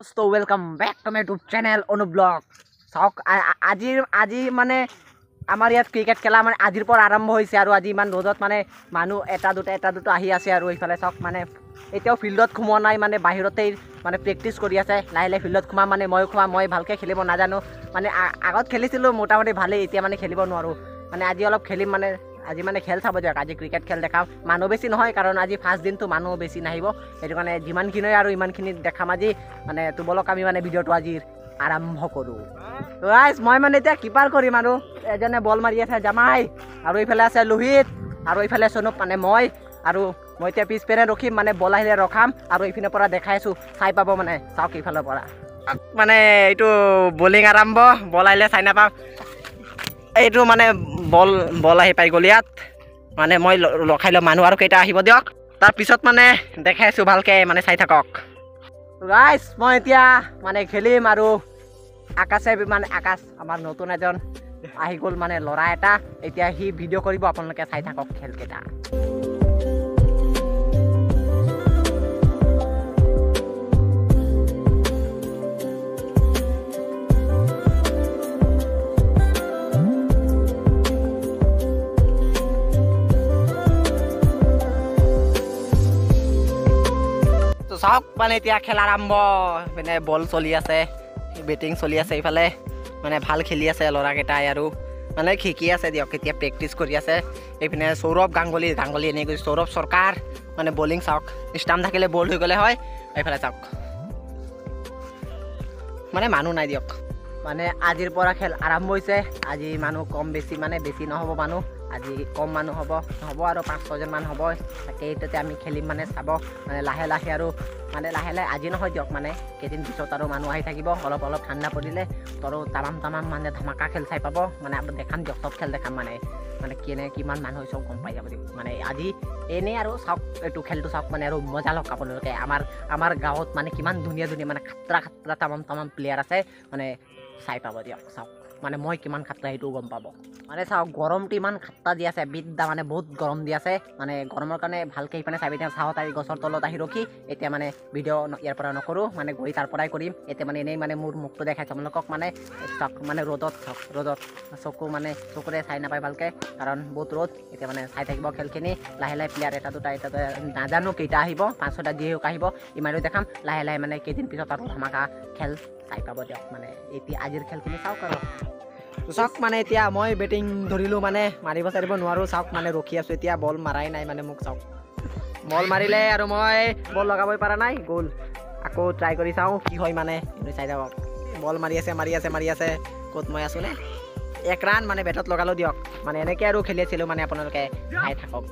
So welcome back to my YouTube channel অনুব্লগ চাওক আজি মানে আমাৰ ইয়াত ক্ৰিকেট খেলা মানে আজিৰ পৰা আৰম্ভ হৈছে আৰু আজি ইমান ৰ'দত মানে মানুহ এটা দুটা আহি আছে আৰু এইফালে চাওক মানে এতিয়াও ফিল্ডত ঘুমোৱা নাই মানে বাহিৰতেই মানে প্ৰেক্টিছ কৰি আছে লাহে ফিল্ডত ঘুমা মানে মই ভালকৈ খেলিব নাজানো মানে আগত খেলিছিলোঁ মোটামুটি ভালেই এতিয়া মানে খেলিব নোৱাৰোঁ মানে আজি অলপ খেলিম মানে আজি মানে খেল চাব দিয়ক আজি ক্ৰিকেট খেল দেখাম মানুহ বেছি নহয় কাৰণ আজি ফাৰ্ষ্ট দিনটো মানুহ বেছি নাহিব সেইটো কাৰণে যিমানখিনি আৰু ইমানখিনি দেখাম আজি মানে তোমালোক আমি মানে ভিডিঅ'টো আজি আৰম্ভ কৰোঁ তো গাইজ মই মানে এতিয়া কিপাৰ কৰিম আৰু এজনে বল মাৰি আছে জামাই আৰু এইফালে আছে লোহিত আৰু এইফালে চনুপ মানে মই এতিয়া পিছপিনে ৰখিম মানে বল আহিলে ৰখাম আৰু এইপিনৰ পৰা দেখাই আছোঁ চাই পাব মানে চাওক এইফালৰ পৰা মানে এইটো বলিং আৰম্ভ বল আহিলে চাই নাপাম এইটো মানে বল আহি পাই গ'ল ইয়াত মানে মই ৰখাই লওঁ মানুহ আৰু কেইটা আহিব দিয়ক তাৰপিছত মানে দেখাই আছোঁ ভালকৈ মানে চাই থাকক গাইজ মই এতিয়া মানে খেলিম আৰু আকাশ আমাৰ নতুন এজন আহি গ'ল মানে ল'ৰা এটা এতিয়া সি ভিডিঅ' কৰিব আপোনালোকে চাই থাকক খেলকেইটা চাওক মানে এতিয়া খেলা আৰম্ভ মানে বল চলি আছে বেটিং চলি আছে এইফালে মানে ভাল খেলি আছে ল'ৰাকেইটাই আৰু মানে শিকি আছে দিয়ক এতিয়া প্ৰেক্টিছ কৰি আছে এইপিনে সৌৰভ গাংগুলী এনেকৈ সৌৰভ চৰকাৰ মানে বলিং চাওক ষ্টাম্প থাকিলে বল হৈ গ'লে হয় এইফালে চাওক মানে মানুহ নাই দিয়ক মানে আজিৰ পৰা খেল আৰম্ভ হৈছে আজি মানুহ কম বেছি মানে বেছি নহ'ব মানুহ আজি কম মানুহ হ'ব আৰু 5-6জন মান হ'ব তাতে আমি খেলিম মানে চাব মানে লাহে আৰু মানে লাহে আজি নহয় দিয়ক মানে কেইদিন পিছত আৰু মানুহ আহি থাকিব অলপ ঠাণ্ডা পৰিলে আৰু তামাম মানে ধামাকা খেল চাই পাব মানে দেখাম দিয়ক চব খেল দেখাম মানে কিমান মানুহ চব গম পাই যাব দিয়ক মানে আজি এনেই আৰু চাওক এইটো খেলটো চাওক মানে আৰু মজা লওক আপোনালোকে আমাৰ গাঁৱত মানে কিমান ধুনীয়া মানে খাতৰা তামাম প্লেয়াৰ আছে মানে চাই পাব দিয়ক চাওক মানে মই কিমান খাতৰা সেইটোও গম পাব মানে চাওক গৰমটো ইমান খাতৰা দি আছে বিদ্যা মানে বহুত গৰম দি আছে মানে গৰমৰ কাৰণে ভালকৈ সিপিনে চাই পিনে চাহত আহি গছৰ তলত আহি ৰখি এতিয়া মানে ভিডিঅ' ইয়াৰ পৰা নকৰোঁ মানে গৈ তাৰ পৰাই কৰিম এতিয়া মানে এনেই মানে মোৰ মুখটো দেখাইছোঁ আপোনালোকক মানে চাওক মানে ৰ'দত চকুৰে চাই নাপায় ভালকৈ কাৰণ বহুত ৰ'দ এতিয়া মানে চাই থাকিব খেলখিনি লাহে প্লেয়াৰ এটা দুটা নাজানো কেইটা আহিব 5-6টা যিহওক আহিব ইমানো দেখাম লাহে মানে কেইদিন পিছত আৰু ধামাকা খেল চাই পাব দিয়ক মানে এতিয়া আজিৰ খেলখিনি চাওক আৰু চাওক মানে এতিয়া মই বেটিং ধৰিলোঁ মানে মাৰিব চাৰিব নোৱাৰোঁ চাওক মানে ৰখি আছোঁ এতিয়া বল মাৰাই নাই মানে মোক চাওক বল মাৰিলে আৰু মই বল লগাবই পৰা নাই গ'ল আকৌ ট্ৰাই কৰি চাওঁ কি হয় মানে চাই থাকক বল মাৰি আছে ক'ত মই আছোঁ নে 1 ৰান মানে বেটত লগালোঁ দিয়ক মানে এনেকৈ আৰু খেলি আছিলোঁ মানে আপোনালোকে চাই থাকক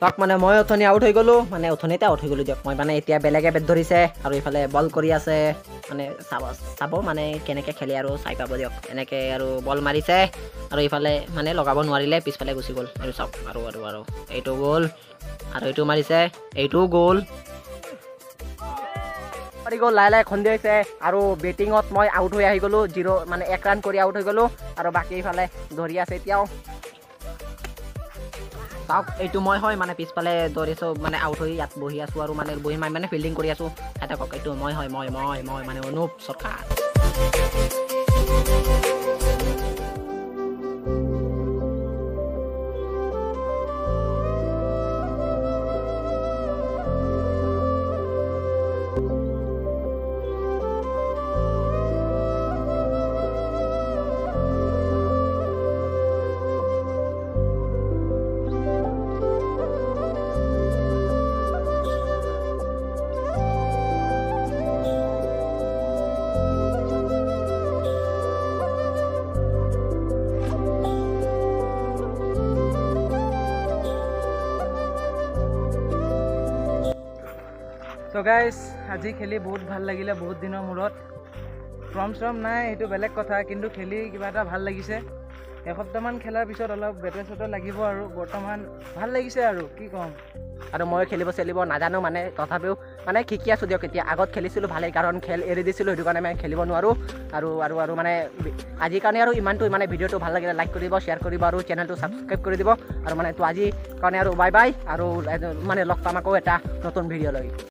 তাক মানে মই অথনি আউট হৈ গ'লোঁ মানে অথনিতে আউট হৈ গ'লোঁ দিয়ক মই মানে এতিয়া বেলেগে বেট ধৰিছে আৰু এইফালে বল কৰি আছে মানে চাব মানে কেনেকৈ খেলে আৰু চাই পাব দিয়ক এনেকৈ আৰু বল মাৰিছে আৰু এইফালে মানে লগাব নোৱাৰিলে পিছফালে গুচি গ'ল আৰু চাওক আৰু এইটো গ'ল আৰু এইটো মাৰিছে এইটোও গ'ল লাহে খুন্দিয়াইছে আৰু বেটিঙত মই আউট হৈ আহি গ'লোঁ 0 মানে 1 ৰান কৰি আউট হৈ গ'লোঁ আৰু বাকী এইফালে ধৰি আছে এতিয়াও চাওক এইটো মই হয় মানে পিছফালে দৌৰিছোঁ মানে আউট হৈ ইয়াত বহি আছোঁ আৰু মানে বহি মানে ফিল্ডিং কৰি আছোঁ চাই থাকক এইটো মই হয় মই মানে অনুপ চৰকাৰ সো গাইজ আজি খেলি বহুত ভাল লাগিলে, বহুত দিনৰ মূৰত। ফৰ্ম চৰ্ম নাই সেইটো বেলেগ কথা, কিন্তু খেলি কিবা এটা ভাল লাগিছে। এসপ্তাহমান খেলাৰ পিছত অলপ বেটৰ চেটৰ লাগিব আৰু বৰ্তমান ভাল লাগিছে আৰু কি ক'ম। আৰু মই খেলিব নাজানো মানে, তথাপিও মানে শিকি আছোঁ দিয়ক। এতিয়া আগত খেলিছিলোঁ ভালেই, কাৰণ খেল এৰি দিছিলোঁ, সেইটো কাৰণে মই খেলিব নোৱাৰোঁ। আৰু মানে আজিৰ কাৰণে আৰু ইমানটো, মানে ভিডিঅ'টো ভাল লাগিলে লাইক কৰিব, শ্বেয়াৰ কৰিব আৰু চেনেলটো ছাবস্ক্ৰাইব কৰি দিব। আৰু মানে তো আজিৰ কাৰণে আৰু বাই বাই, আৰু মানে লগ পাম আকৌ এটা নতুন ভিডিঅ' লৈ।